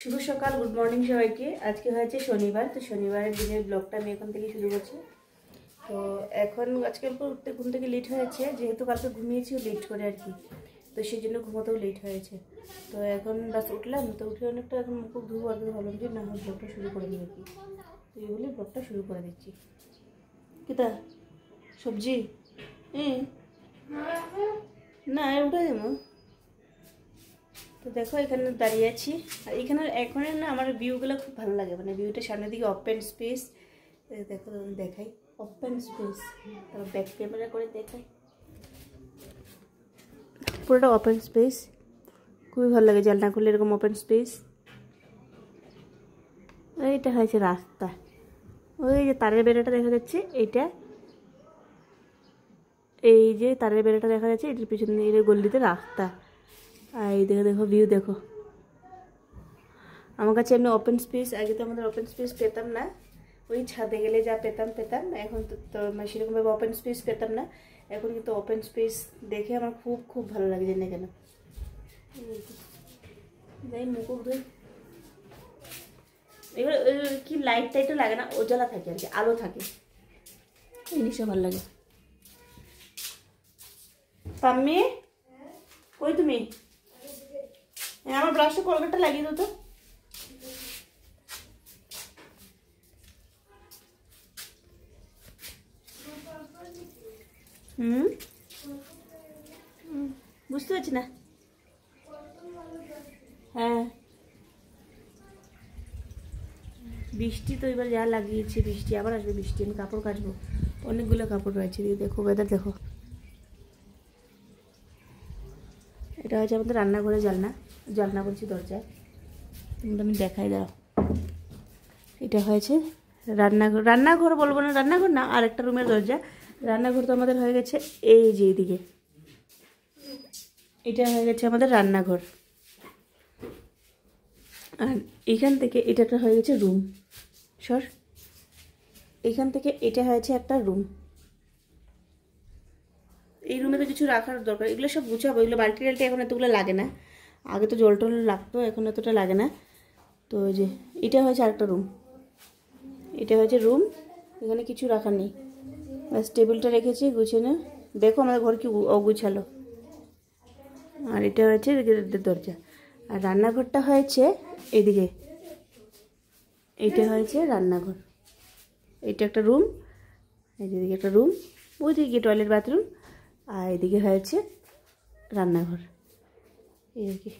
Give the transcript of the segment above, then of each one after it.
শুভ সকাল, good morning সবাইকে। আজকে হয়েছে শনিবার, তো শনিবারের দিনের ব্লগটা আমি এখন থেকে শুরু করছি। তো এখন আজকে অল্প উঠতে ঘুম থেকে লেট হয়েছে, যেহেতু কালকে ঘুমিয়েছি লেট করে আর কি, তো সেই জন্য ঘুমোতেও লেট হয়েছে। তো এখন বাস উঠলাম, তো উঠে অনেকটা এখন মুখ ধুবো আর কি, ভাবলাম যে না হয় ব্লগটা শুরু করে দিই আর কি। তো এই বলে ব্লগটা শুরু করে দিচ্ছি। কিতা সবজি না উঠে দেবো। তো দেখো এখানে দাঁড়িয়ে আছি, আর এখানে এখন না আমার ভিউগুলো খুব ভালো লাগে, মানে ভিউটা সামনের দিকে ওপেন স্পেস। দেখো দেখাই ওপেন স্পেস, তারপর ব্যাক ক্যামেরা করে দেখাই, পুরোটা ওপেন স্পেস, খুবই ভালো লাগে জানলা খুলে এরকম ওপেন স্পেস। এইটা হয়েছে রাস্তা, ওই যে তারের বেড়াটা দেখা যাচ্ছে, এইটা এই যে তারের বেড়াটা দেখা যাচ্ছে, এটার পিছনে এই গল্লিতে রাস্তা। আর এই দেখো দেখো ভিউ দেখো। আমার কাছে এমনি ওপেন স্পেস, আগে তো আমাদের ওপেন স্পেস পেতাম না, ওই ছাদে গেলে যা পেতাম, এখন তো মানে সেরকমভাবে ওপেন স্পেস পেতাম না। এখন কিন্তু ওপেন স্পেস দেখে আমার খুব খুব ভালো লাগে, জানি না কেন। যাই মুখ ধুই, এবার কি লাইট টাইটও লাগে না, উজালা থাকে আর কি, আলো থাকে, এই জিনিসটা ভালো লাগে। পাম্মি কই তুমি? আমার ব্রাশটা কলকাতা লাগিয়ে দাও তো। বুঝতে পারছি না। হ্যাঁ বৃষ্টি তো এবার যা লাগিয়েছি, বৃষ্টি আবার আসবে, বৃষ্টি আমি কাপড় কাচবো, অনেকগুলো কাপড় রয়েছে। দেখো ওয়েদার দেখো। এটা হচ্ছে আমাদের রান্নাঘরে জানলা বলছি দরজা, আমি দেখাই দাও। এটা হয়েছে রান্নাঘর বলবো না, রান্নাঘর না, আর একটা রুমের দরজা। রান্নাঘর তো আমাদের হয়ে গেছে এই যে এইদিকে, এটা হয়ে গেছে আমাদের রান্নাঘর। আর এখান থেকে এটা একটা হয়ে গেছে রুম, এখান থেকে এটা হয়েছে একটা রুম। এই রুমে তো কিছু রাখার দরকার, এগুলো সব গুছাবো, এগুলো বালতি টালটি এখন এতগুলো লাগে না, আগে তো জল টল লাগতো, এখন এতটা লাগে না। তো ওই যে এটা হয়েছে আরেকটা রুম, এটা হয়েছে রুম, এখানে কিছু রাখার নেই, ব্যাস টেবিলটা রেখেছি গুছিয়ে। দেখো আমাদের ঘর কি অগুছালো। আর এটা হয়েছে দরজা, আর রান্নাঘরটা হয়েছে এদিকে, এইটা হয়েছে রান্নাঘর, এইটা একটা রুম, এইদিকে একটা রুম, ওইদিকে টয়লেট বাথরুম, আর এদিকে হয়েছে রান্নাঘর, এই আর কি।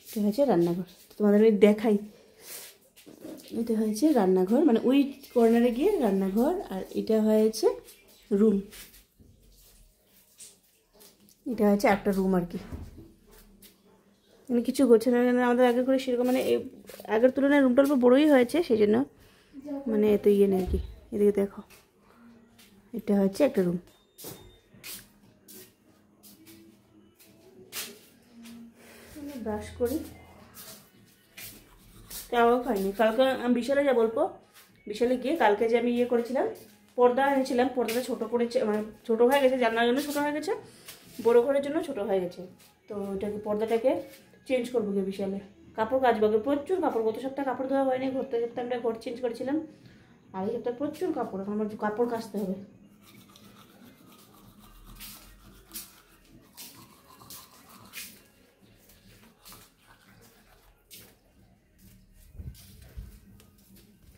এটা হয়েছে রান্নাঘর, তোমাদের আমি দেখাই। এটা হয়েছে রান্নাঘর, মানে ওই কর্নারে গিয়ে রান্নাঘর, আর এটা হয়েছে রুম, এটা হচ্ছে একটা রুম আর কি। মানে কিছু গোছানো আমাদের আগে করে সেরকম, মানে আগের তুলনায় রুমটা অল্প বড়োই হয়েছে, সেই জন্য মানে এত ইয়ে নেই আর কি। এদিকে দেখো, এটা হচ্ছে একটা রুম। ব্রাশ করি, চাও খাইনি কালকে। আমি বিশালে যা বলবো, বিশালে গিয়ে কালকে যে আমি ইয়ে করেছিলাম, পর্দা এনেছিলাম, পর্দাটা ছোটো পড়েছে, মানে ছোটো হয়ে গেছে, জানলার জন্য ছোটো হয়ে গেছে, বড়ো ঘরের জন্য ছোটো হয়ে গেছে। তো ওটাকে পর্দাটাকে চেঞ্জ করবো গিয়ে বিশালে, কাপড় কাচবো, প্রচুর কাপড়, গত সপ্তাহে কাপড় ধোয়া হয়নি, ঘরতে সপ্তাহে আমরা ঘর চেঞ্জ করেছিলাম, আর এই সপ্তাহে প্রচুর কাপড়, এখন আমার কাপড় কাচতে হবে।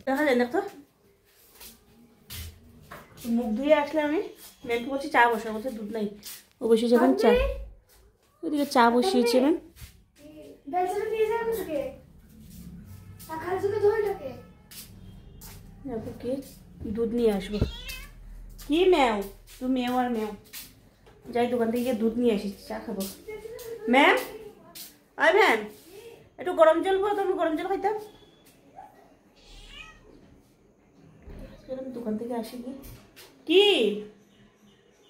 দেখা যায় দেখো, মুখ ধুয়ে আসলে আমি মেয়েকে বলছি চা বসা, বলছে দুধ নাই, ও বসে যখন চা, ওইদিকে চা বসিয়েছি আমি। কে দুধ নিয়ে আসবো, কি ম্যাও তুই মেও আর মেও, যাই দোকান থেকে গিয়ে দুধ নিয়ে আসি, চা খাবো। ম্যাম আয় ম্যাম, একটু গরম জল বলো তো, আমি গরম জল খাইতাম। দোকান থেকে আসি কি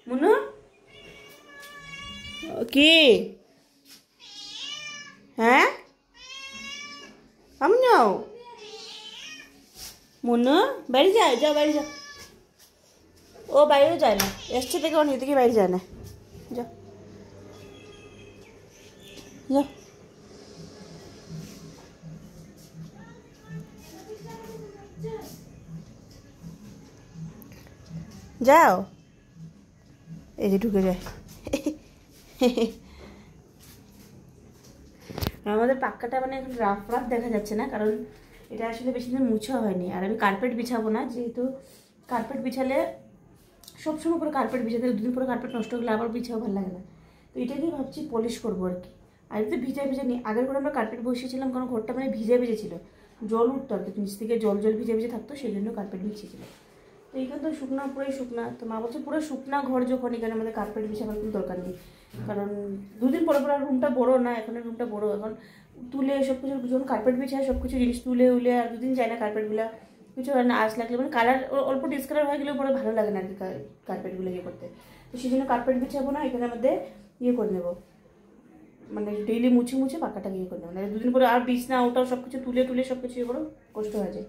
মুনু, কি হ্যাঁ আমি যাও মুনু, বাড়ি যাও, যাও বাড়ি যাও। ও বাইরেও যায় না, এসছে থেকে ও নিজে থেকে বাইরে যায় না, যাও যাও। যাও, এই যে ঢুকে যায়। আমাদের পাক্কাটা মানে এখন রাফ রাফ দেখা যাচ্ছে না, কারণ এটা আসলে বেশি দিন মুছা হয়নি। আর আমি কার্পেট বিছাবো না, যেহেতু কার্পেট বিছালে সবসময় করে কার্পেট বিছাতে দুদিন পরে কার্পেট নষ্ট হলে আবার বিছাও ভালো লাগে না। তো এটাকেই ভাবছি পলিশ করবো আর কি। আর এটা ভিজা ভিজা নিই, আগের করে আমরা কার্পেট বসিয়েছিলাম কারণ ঘরটা মানে ভিজে ভিজে ছিল, জল উঠতো আর কি, নিচ থেকে জল জল ভিজে ভিজে থাকতো, সেই জন্য কার্পেট বিছিয়েছিল। তো এইখানে তো শুকনা, পুরোই শুকনা। তো মা বলছে পুরো শুকনা ঘর যখন, এখানে আমাদের কার্পেট বিছাবার কোনো দরকার নেই, কারণ দুদিন পরে পরে রুমটা বড়ো না, এখন রুমটা বড়ো, এখন তুলে সব কিছু যখন কার্পেট বিছায় সব কিছু জিনিস তুলে উলে আর দুদিন যায় না কার্পেটগুলো, কিছু হয় না, আঁশ লাগলে মানে কালার অল্প ডিসকালার হয়ে গেলেও পরে ভালো লাগে না আর কি কার্পেটগুলো ইয়ে করতে। তো সেই জন্য কার্পেট বিছাবো না, এখানে মধ্যে ইয়ে করে নেবো, মানে ডেইলি মুছে মুছে পাকাটাকে ইয়ে করে নেবো, মানে দুদিন পরে আর বিছনা ওটাও সব কিছু তুলে তুলে সব কিছু ইয়ে করো, কষ্ট হয়ে যায়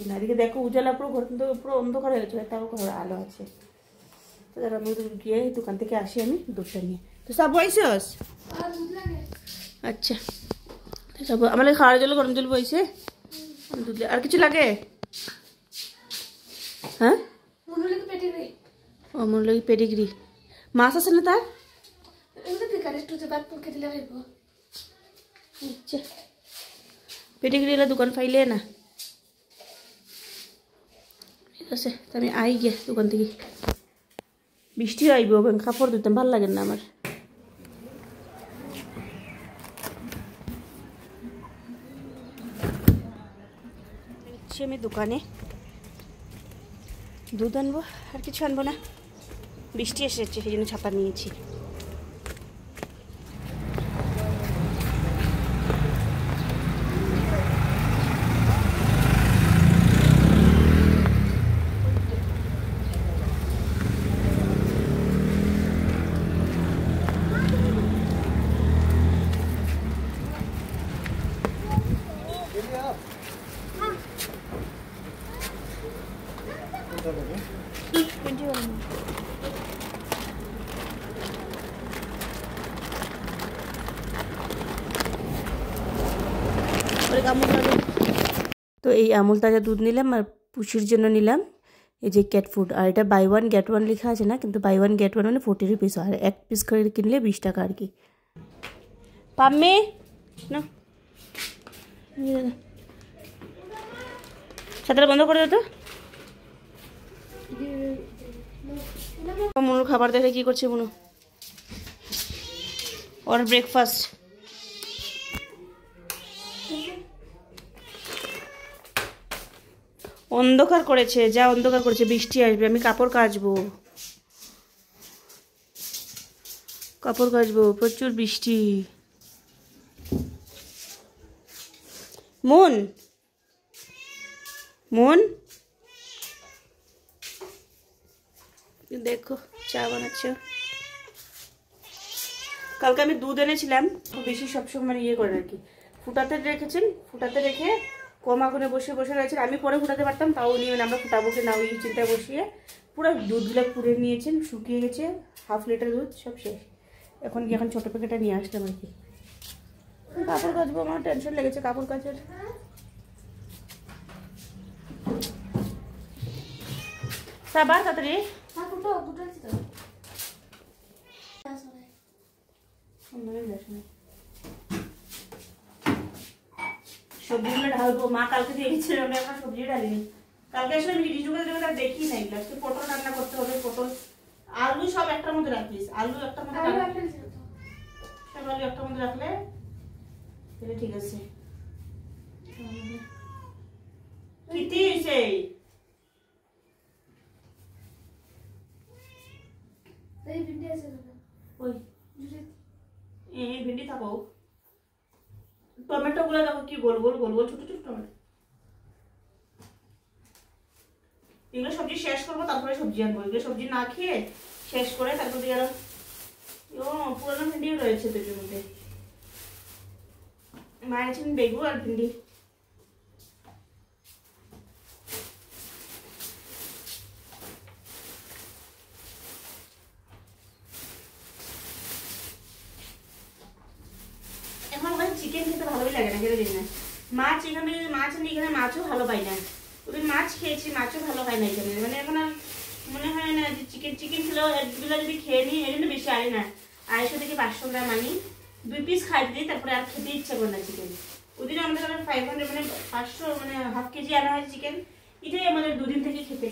না। এদিকে দেখো উজালা পুরো ঘর কিন্তু পুরো অন্ধকার হয়ে গেছে, তাও ঘর আলো আছে। তো ধর আমি গিয়ে দোকান থেকে আসি আমি দুধটা নিয়ে। তো সব বইছস? আচ্ছা, সব আমার খাওয়ার জল গরম জল বইছে, দুধ আর কিছু লাগে? হ্যাঁ, ও মনে লাগে পেডিগ্রি। মাছ আছে না তার? আচ্ছা, পেডিগ্রি এলা দোকান পাইলে না, ঠিক আছে। তো আমি আই গিয়ে দোকান থেকে, বৃষ্টিও আইব, কাপড় ধুতাম ভাল লাগে না আমার। আমি দোকানে দুধ আনবো, আর কিছু আনবো না, বৃষ্টি এসেছে সেই জন্য ছাতা নিয়েছি। তো এই আমুল তাজা দুধ নিলাম আর পুষির জন্য নিলাম এই যে ক্যাট ফুড। আর এটা বাই ওয়ান গেট ওয়ান লেখা আছে না, কিন্তু বাই ওয়ান গেট ওয়ান মানে 40 রুপিস, আর এক পিস করে কিনলে 20 টাকা আর কি। পাম্মে না, ছাতাটা বন্ধ করে দাও তো। মনুর খাবার দেখে কি করছে মনু, ওর ব্রেকফাস্ট। অন্ধকার করেছে, যা অন্ধকার করেছে, বৃষ্টি আসবে, আমি কাপড় কাচবো, কাপড় কাচবো, প্রচুর বৃষ্টি। মন মন দেখো চা বানাচ্ছ। কালকে আমি দুধ এনেছিলাম, বেশি সবসময় মানে ইয়ে করে আর কি, ফুটাতে রেখেছেন, ফুটাতে রেখে কম আগুনে বসে বসে রয়েছেন। আমি পরে ফুটাতে পারতাম, তাও নিয়ে আমরা ফুটাবো কি না ওই চিন্তায় বসিয়ে পুরো দুধগুলো পুড়ে নিয়েছেন, শুকিয়ে গেছে, হাফ লিটার দুধ সব শেষ। এখন কি এখন ছোটো প্যাকেটটা নিয়ে আসলাম আর কি। কাপড় কাচবো, আমার টেনশন লেগেছে কাপড় কাচার। সাবার তাড়াতাড়ি সবজিগুলো ঢালবো, মা কালকে দিয়ে গেছিল, আমি এখন সবজি ঢালিনি। কালকে আসলে আমি রিজুকে দেখি নাই, আজকে পটল রান্না করতে হবে, পটল আলু সব একটার মধ্যে রাখিস, আলু একটার মধ্যে সব আলু একটার মধ্যে রাখলে তাহলে ঠিক আছে। কিতি সেই ভিন্ডি থাকো, টমেটো গুলো দেখো কি গোল গোল গোল গোল ছোট ছোট টমেটো। এগুলো সবজি শেষ করবো, তারপরে সবজি আনবো, এগুলো সবজি না খেয়ে শেষ করে তারপরে দিয়ে পুরোনো ভিন্ডিও রয়েছে তো এর মধ্যে, মায়ের ছিলেন বেগুন আর ভিন্ডি। চিকেন খেতে ভালোই লাগে না, কেন জানি না। মাছ এখানে মাছ আনি, এখানে মাছও ভালো পাই না। ওদের মাছ খেয়েছি, মাছও ভালো হয় না এখানে, মানে এখন আর মনে হয় না যে চিকেন ছিল এগুলো যদি খেয়ে নিই এই জন্য বেশি আনি না, 250 থেকে 500 গ্রাম আনি, 2 পিস খাই দিই, তারপরে আর খেতে ইচ্ছা করে না চিকেন। ওদিন আমাদের 500 মানে 500 মানে হাফ কেজি আনা হয় চিকেন, এটাই আমাদের 2 দিন থেকে খেতে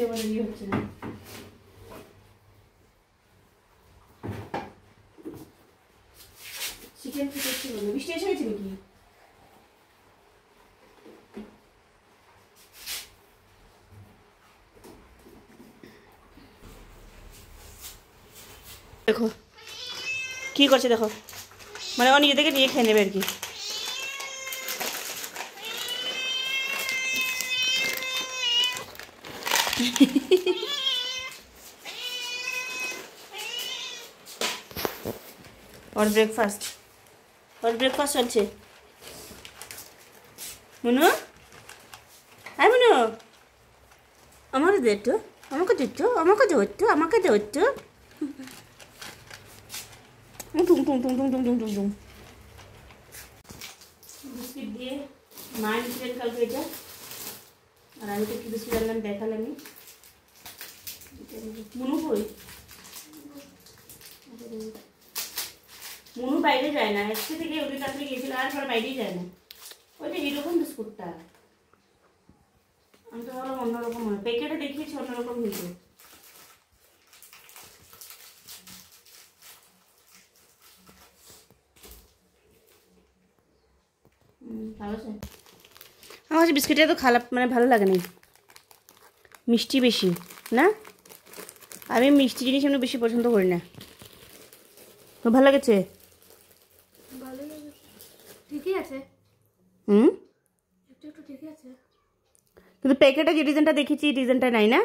আমাদের ইয়ে হচ্ছে না। চিকেন খেতে ইচ্ছে করবে। বৃষ্টি এসে গেছে নাকি? দেখো কি করছে, দেখো মানে ও নিজে থেকে নিয়ে খেয়ে নেবে আর কি। ওর ব্রেকফাস্ট চলছে। মুনু, হ্যাঁ মুনু, আমাকে দে একটু, আমাকে দে একটু, বিস্কিট দিয়ে মা এনেছিলেন কালকে এটা, আর আমি তো কি বিস্কিট আনলাম দেখালাম। মুনু কই? মুনু বাইরে যায় না, একটু থেকে ওদের কাছে গিয়েছিল আর পরে বাইরেই যায় না। ওইটা এরকম বিস্কুটটা, আমি তো ভাবলাম অন্যরকম হয়, প্যাকেটে দেখিয়েছি অন্যরকম হয়েছে। আমার কাছে বিস্কিটটা তো খারাপ মানে ভালো লাগে না, মিষ্টি বেশি না, আমি মিষ্টি জিনিস এমনি বেশি পছন্দ করি না। তো ভালো লেগেছে? ঠিকই আছে, একটু ঠিকই আছে, কিন্তু প্যাকেটে যে ডিজাইনটা দেখেছি ডিজাইনটা নাই না।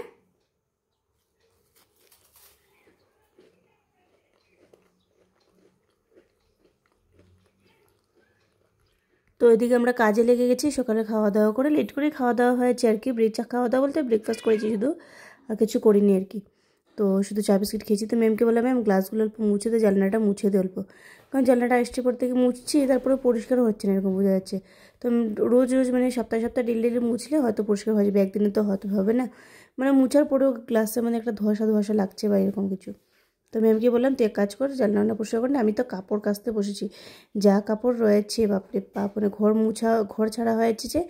তো এদিকে আমরা কাজে লেগে গেছি, সকালে খাওয়া দাওয়া করে লেট করে খাওয়া দাওয়া হয়েছে আর কি। খাওয়া দাওয়া বলতে ব্রেকফাস্ট করেছি শুধু, আর কিছু করিনি আর কি। তো শুধু চা বিস্কিট খেয়েছি। তো ম্যামকে বললাম ম্যাম গ্লাসগুলো অল্প মুছে দিয়ে জানলাটা মুছে দিয়ে অল্প, কারণ জানলাটা আসছে পর থেকে মুছছি তারপরে পরিষ্কারও হচ্ছে না এরকম বোঝা যাচ্ছে। তো রোজ মানে সপ্তাহে ডেলি মুছলে হয়তো পরিষ্কার হয়ে যাবে, একদিনে তো হয়তো হবে না, মানে মুছার পরেও গ্লাসে মানে একটা ধোঁয়াশা লাগছে বা এরকম কিছু। তো ম্যামকে বললাম তুই এক কাজ কর, জানলাটা পরিষ্কার কর না, আমি তো কাপড় কাচতে বসেছি, যা কাপড় রয়েছে বাপরে বাপ, মানে ঘর ছাড়া হয়েছে যে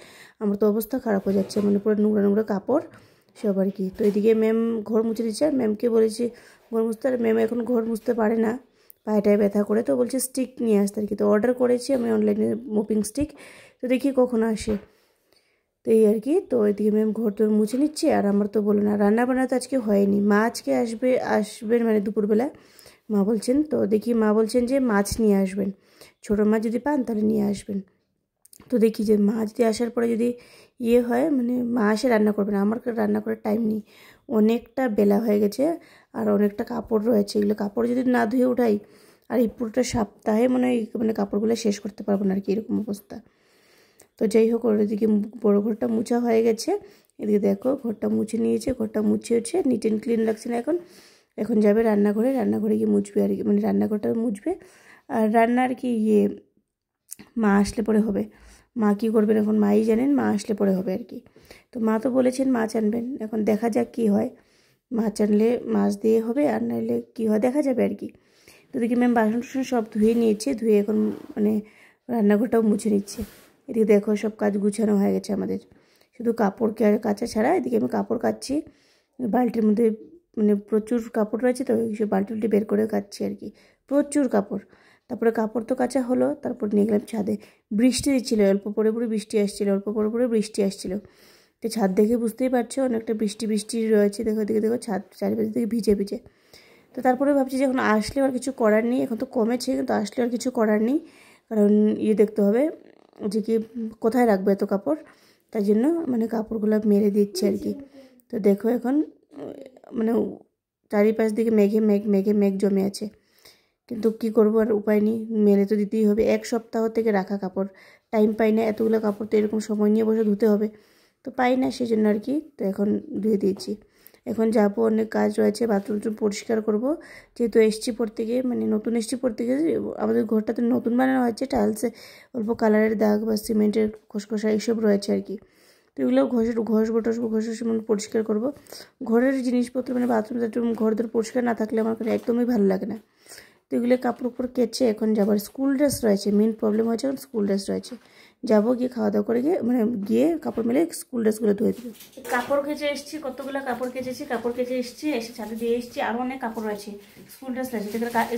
আমার তো অবস্থা খারাপ হয়ে যাচ্ছে, মানে পুরো নোংরা কাপড় সব আর কি। তো এদিকে ম্যাম ঘর মুছে দিচ্ছে, আর ম্যামকে বলেছি ঘর মুছতে, আর ম্যাম এখন ঘর মুছতে পারে না, পায়েটায় ব্যথা করে, তো বলছে স্টিক নিয়ে আসতে আর কি। তো অর্ডার করেছি আমি অনলাইনে মোপিং স্টিক, তো দেখি কখন আসে। তো এই আর কি। তো এদিকে ম্যাম ঘর তোর মুছে নিচ্ছে, আর আমার তো বলো না রান্না বান্না তো আজকে হয়নি, মা আজকে আসবেন মানে দুপুরবেলা মা বলছেন। তো দেখি মা বলছেন যে মাছ নিয়ে আসবেন, ছোটো মাছ যদি পান তাহলে নিয়ে আসবেন। তো দেখি যে মা যদি আসার পরে যদি ইয়ে হয়, মানে মা এসে রান্না করবে না, আমার রান্না করার টাইম নেই, অনেকটা বেলা হয়ে গেছে, আর অনেকটা কাপড় রয়েছে, এগুলো কাপড় যদি না ধুয়ে উঠাই আর এই পুরোটা সপ্তাহে মানে কাপড়গুলো শেষ করতে পারবো না আর কি, এরকম অবস্থা। তো যাই হোক, ওর এদিকে বড়ো ঘরটা মুছা হয়ে গেছে, এদিকে দেখো ঘরটা মুছে নিয়েছে, ঘরটা মুছে হচ্ছে নিট অ্যান্ড ক্লিন লাগছে না এখন যাবে রান্নাঘরে গিয়ে মুছবে আর কি, মানে রান্নাঘরটা মুছবে। আর রান্না আর কি মা আসলে পরে হবে, মা কী করবেন এখন মাই জানেন, মা আসলে পরে হবে আর কি। তো মা তো বলেছেন মাছ আনবেন, এখন দেখা যাক কী হয়, মাছ আনলে মাছ দিয়ে হবে, আর নাহলে কী হয় দেখা যাবে আর কি। তো দেখি ম্যাম বাসন সব ধুয়ে নিয়েছে, ধুয়ে এখন মানে রান্নাঘরটাও মুছে নিচ্ছে। এদিকে দেখো সব কাজ গুছানো হয়ে গেছে আমাদের, শুধু কাপড় কাচা ছাড়া। এদিকে আমি কাপড় কাচ্ছি, বালতির মধ্যে মানে প্রচুর কাপড় রয়েছে, তো সব বালতি বের করে কাচ্ছি আর কি, প্রচুর কাপড়। তারপরে কাপড় তো কাচা হলো, তারপর নিয়ে গেলাম ছাদে, বৃষ্টি দিচ্ছিলো, অল্প পরে বৃষ্টি আসছিলো, বৃষ্টি আসছিলো। তো ছাদ দেখে বুঝতেই পারছো অনেকটা বৃষ্টি রয়েছে, দেখো ছাদ চারিপাশে থেকে ভিজে। তো তারপরে ভাবছি যে এখন আসলে আর কিছু করার নেই, এখন তো কমেছে কিন্তু আসলে আর কিছু করার নেই, কারণ দেখতে হবে যে কি কোথায় রাখবো এত কাপড়, তাই জন্য মানে কাপড়গুলো মেরে দিচ্ছে আর কি। তো দেখো এখন মানে চারিপাশ দিকে মেঘ জমে আছে, কিন্তু কি করবো আর উপায় নেই, মেলে তো দিতেই হবে, এক সপ্তাহ থেকে রাখা কাপড়, টাইম পাই না এতগুলো কাপড়, তো এরকম সময় নিয়ে বসে ধুতে হবে, তো পাই না সেই জন্য আর কি। তো এখন ধুয়ে দিয়েছি, এখন যাবো, অনেক কাজ রয়েছে, বাথরুম পরিষ্কার করব, যেহেতু এসছি পড়তে গিয়ে, মানে নতুন এসছি পড়তে গিয়ে, আমাদের ঘরটা তো নতুন বানানো হয়েছে, টাইলসে অল্প কালারের দাগ বা সিমেন্টের খসখসা এইসব রয়েছে আর কি, তো এগুলো ঘষে মানে পরিষ্কার করবো। ঘরের জিনিসপত্র মানে বাথরুম টাথরুম ঘরদের পরিষ্কার না থাকলে আমার কাছে একদমই ভালো লাগে না। তো এগুলো কাপড় উপর কেচে এখন যাবার স্কুল ড্রেস রয়েছে, মেন প্রবলেম হয়েছে এখন স্কুল ড্রেস রয়েছে, যাবো গিয়ে খাওয়া দাওয়া করে গিয়ে কাপড় মেলে স্কুল ড্রেসগুলো ধুয়ে দেবো। কাপড় কেচে এসেছি, কতগুলো কাপড় কেচে এসেছি, এসে ছাদে দিয়ে এসেছি, আরও অনেক কাপড় রয়েছে, স্কুল ড্রেস রয়েছে,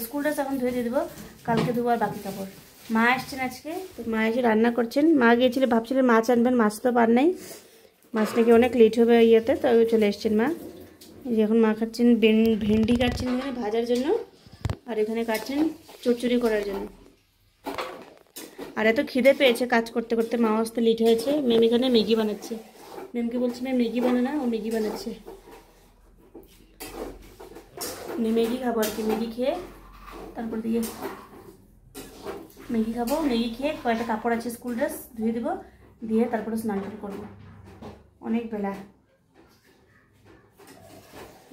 স্কুল ড্রেস এখন ধুয়ে দিয়ে দেবো, কালকে ধোবো আর বাকি কাপড়। মা এসছেন আজকে, তো মা এসে রান্না করছেন। মা গিয়েছিলেন, ভাবছিলেন মাছ আনবেন, মাছ তো পার নাই, মাছ নাকি অনেক লেট হবে ইয়েতে, তো চলে এসছেন মা। এখন মা খাচ্ছেন ভেন্ডি কাটছেন এখানে ভাজার জন্য, আর এখানে কাটছেন চচ্চড়ি করার জন্য। আর এত খিদে পেয়েছে কাজ করতে করতে, মা আসতে লেট হয়েছে। মেম এখানে ম্যাগি বানাচ্ছে, মেমকে বলছি ম্যাম ম্যাগি বানানা, ও ম্যাগি বানাচ্ছে। ম্যাগি খাবো আর কি, ম্যাগি খেয়ে তারপর দিয়ে ম্যাগি খাবো, ম্যাগি খেয়ে কয়েকটা কাপড় আছে স্কুল ড্রেস ধুয়ে দেবো, দিয়ে তারপরে স্নান করবো, অনেক বেলা।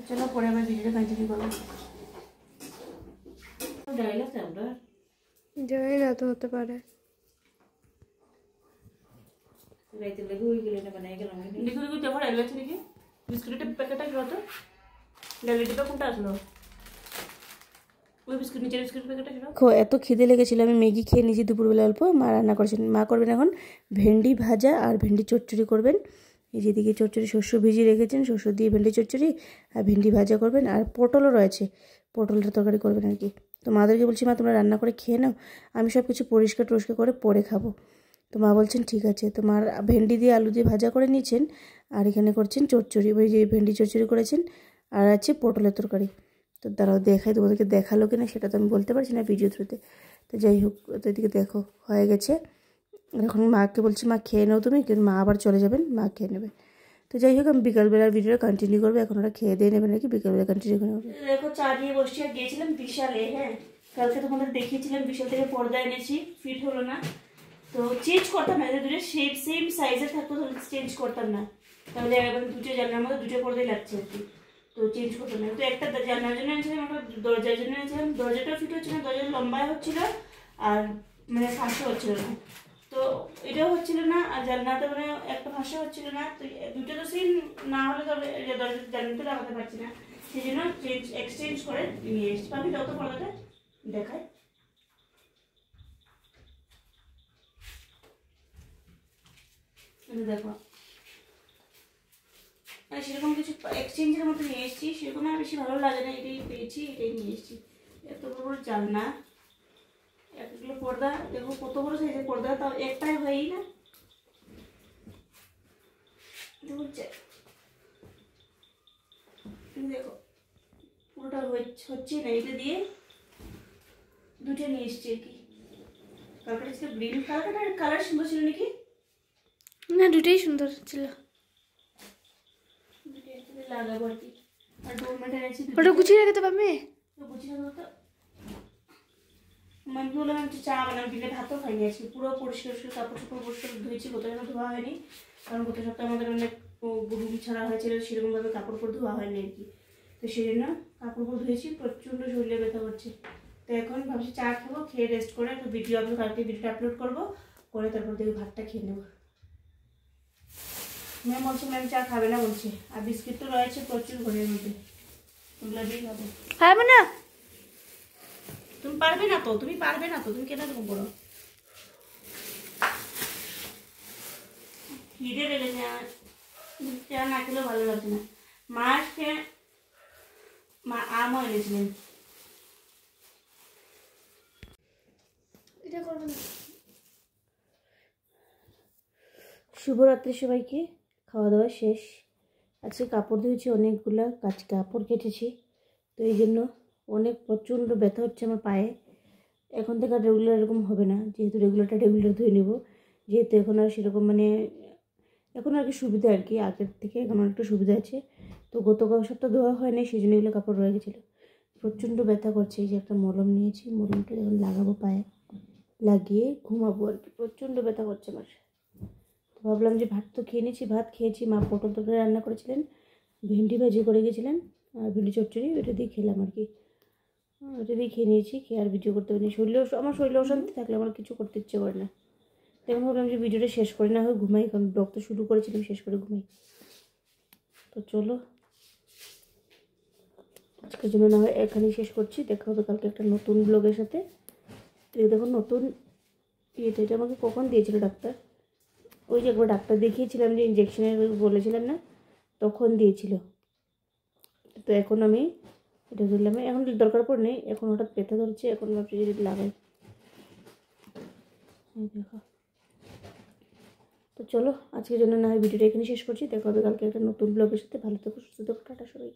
চলো পরে আবার ভিডিওটা কন্টিনিউ করবো। জানি না তো, হতে পারে। বিস্কুটের প্যাকেটটা কি হতো, ডালিটিটা কোনটা আসলো, ওই বিস্কুট নিচের বিস্কুটের প্যাকেটটা ছিল। এত খিদে লেগেছিল, আমি ম্যাগি খেয়ে নিয়েছি দুপুরবেলা অল্প। মা রান্না করছেন, মা করবেন এখন ভেন্ডি ভাজা আর ভেন্ডি চচ্চড়ি করবেন। এই যেদিকে চচ্চড়ি শস্য ভিজিয়ে রেখেছেন, শস্য দিয়ে ভেন্ডি চচ্চড়ি আর ভেন্ডি ভাজা করবেন, আর পটলও রয়েছে, পটলের তরকারি করবেন আর কি। তো মাদেরকে বলছি মা তোমরা রান্না করে খেয়ে নাও, আমি সব কিছু পরিষ্কার টরিষ্কার করে পরে খাবো। তো মা বলছেন ঠিক আছে। তো মার ভেন্ডি দিয়ে আলু দিয়ে ভাজা করে নিয়েছেন, আর এখানে করছেন চচ্চড়ি, ওই যে ভেন্ডি চচ্চড়ি করেছেন, আর আছে পটলের তরকারি। তো দাঁড়াও দেখাই, তোমাদেরকে দেখালো কিনা সেটা তো আমি বলতে পারছি না ভিডিও থ্রুতে। তো যাই হোক, তো এদিকে দেখো হয়ে গেছে। এখন মাকে বলছি মা খেয়ে নাও তুমি, কিন্তু মা আবার চলে যাবেন, মা খেয়ে নেবে। তো যাই হোক আমি বিকালবেলার ভিডিওটা কন্টিনিউ করবো, এখন ওরা খেয়ে দিয়ে নেবেন নাকি বিকালবেলা কন্টিনিউ করে নেবে। দেখো চা দিয়ে বসে গিয়েছিলাম বিশালে, হ্যাঁ কালকে তোমাদের দেখিয়েছিলাম বিশাল থেকে পর্দা এনেছি, ফিট হলো না, তো চেঞ্জ করতাম না, দুটো সেম সাইজে থাকতো তাহলে চেঞ্জ করতাম না, তাহলে এবার দুটো জানলার মধ্যে দুটো পর্দাই লাগছে আর কি, তো চেঞ্জ করতাম না। তো একটা জানলার জন্য এনেছিলাম, একটা দরজার জন্য এনেছিলাম, দরজাটাও ফিট হচ্ছিল না, দরজাটা লম্বায় হচ্ছিল আর মানে ফাঁসও হচ্ছিল না, তো এটাও হচ্ছিল না, আর জানলাটা মানে একটা ভাষা হচ্ছিল না, তো দুটো তো সেম না হলে তবে জানলাতে লাগাতে পারছি না, সেই জন্য এক্সচেঞ্জ করে নিয়ে এসেছি। আমি যত পর্দাটা দেখায়, দেখো মানে সেরকম কিছু এক্সচেঞ্জের মতো নিয়ে এসেছি, সেরকম আর বেশি ভালো লাগে না, এটাই পেয়েছি এটাই নিয়ে এসেছি। এত বড় বড় জানলা, এতগুলো পর্দা, দেখো কত বড় সাইজের পর্দা, তাও একটাই হয়ই না, দেখো পুরোটা হচ্ছে না, এটা দিয়ে দুটো নিয়ে এসছি আর কি। কালারটা গ্রিন কালার সুন্দর ছিল নাকি, না দুটোই সুন্দর ছিল, লাগাবো আর কি। আর ডোরমেট এনেছি, ওটা গুছিয়ে রেখে তো পাবে, গুছিয়ে রাখবো। তো আমি বললাম একটু চা বানাম, দিলে ভাতও খাইনি আজকে, পুরো পরিষ্কার কাপড় চোপড় পরিষ্কার ধুয়েছি, কোথাও যেন ধোয়া হয়নি, কারণ গত সপ্তাহে আমাদের অনেক রুম ছাড়া হয়েছিল, সেরকমভাবে কাপড় পর ধোয়া হয়নি আর কি, তো সেই জন্য কাপড় পর ধুয়েছি, প্রচণ্ড শরীরে ব্যথা করছে। তো এখন ভাবছি চা খাবো, খেয়ে রেস্ট করে একটু ভিডিও আপলোড, কালকে ভিডিওটা আপলোড করবো, করে তারপর দেখি ভাতটা খেয়ে নেবো। ম্যাম বলছে ম্যাম চা খাবে না বলছে, আর বিস্কিট তো রয়েছে প্রচুর ঘরের মধ্যে, ওগুলো দিয়ে খাবো। খাবে না, তুমি পারবে না তো, তুমি পারবে না তো, তুমি কেন এরকম করো, খিদে লেগেছে, চা না খেলেও ভালো লাগছে না। মাছকে মা আমও এনেছিলেন, এটা করবে না। শুভরাত্রি সবাইকে, খাওয়া দাওয়া শেষ, আজকে কাপড় ধুয়েছি অনেকগুলো, কাপড় কেটেছি, তো এই জন্য অনেক প্রচণ্ড ব্যথা হচ্ছে আমার পায়ে। এখন থেকে আর রেগুলার এরকম হবে না, যেহেতু রেগুলার ধুয়ে নেব, যেহেতু এখন আর সেরকম মানে এখন আর কি সুবিধা আর কি, আগের থেকে এখন একটু সুবিধা আছে। তো গত সপ্তাহ ধোয়া হয়নি, সেই জন্য এগুলো কাপড় রয়ে গেছিলো, প্রচণ্ড ব্যথা করছে। এই যে একটা মলম নিয়েছি, মলমটা যখন লাগাবো পায়ে, লাগিয়ে ঘুমাবো আর কি, প্রচণ্ড ব্যথা করছে আমার। তো ভাবলাম যে ভাত তো খেয়ে নিয়েছি, ভাত খেয়েছি, মা পটল তরকারি রান্না করেছিলেন, ভেন্ডি ভাজি করে গেছিলেন, আর ভেন্ডি চচ্চড়ি, ওটা দিয়ে খেলাম আর কি, ওটা দিয়ে খেয়ে নিয়েছি, খেয়ে আর ভিডিও করতে পারিনি। আমার শরীরে অশান্তি থাকলে আমার কিছু করতে ইচ্ছে করে না, এখন ভাবলাম যে ভিডিওটা শেষ করি না হয় ঘুমাই, কারণ ব্লগ তো শুরু করেছিলাম, শেষ করে ঘুমাই। তো চলো আজকের জন্য না হয় এখানেই শেষ করছি, দেখা হবে কালকে একটা নতুন ব্লগের সাথে। এই দেখো নতুন ইয়েটা, এটা আমাকে কখন দিয়েছিল ডাক্তার, ওই যে একবার ডাক্তার দেখিয়েছিলাম যে ইঞ্জেকশনের বলেছিলাম না, তখন দিয়েছিল। তো এখন আমি এটা ধরলাম, এখন দরকার পড়ে নেই, এখন হঠাৎ ব্যথা ধরছে, এখন ভাবছি যদি লাগাই। দেখো, তো চলো আজকের জন্য না হয় ভিডিওটা এখানে শেষ করছি, দেখা হবে কালকে একটা নতুন ব্লগের সাথে। ভালো থেকো, সুস্থ থেকো, টাটা সবাই।